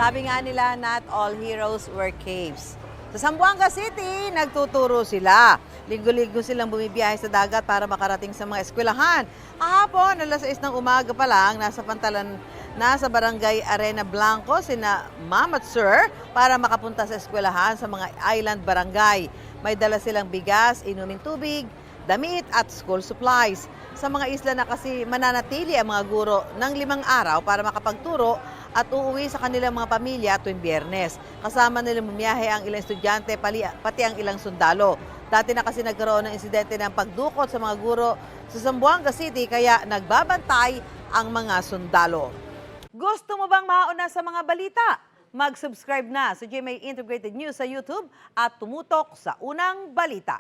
Sabi nga nila, not all heroes wear capes. Sa Zamboanga City, nagtuturo sila. Linggo-linggo silang bumibiyahe sa dagat para makarating sa mga eskwelahan. Kahapon, alas 6 ng umaga pa lang, nasa barangay Arena Blanco sina Ma'am at Sir para makapunta sa eskwelahan sa mga island barangay. May dala silang bigas, inuming tubig, damit at school supplies. Sa mga isla na kasi mananatili ang mga guro ng 5 araw para makapagturo at uuwi sa kanilang mga pamilya tuwing Biyernes. Kasama nilang bumiyahe ang ilang estudyante, pati ang ilang sundalo. Dati na kasi nagkaroon ng insidente ng pagdukot sa mga guro sa Zamboanga City kaya nagbabantay ang mga sundalo. Gusto mo bang mauna sa mga balita? Mag-subscribe na sa GMA Integrated News sa YouTube at tumutok sa unang balita.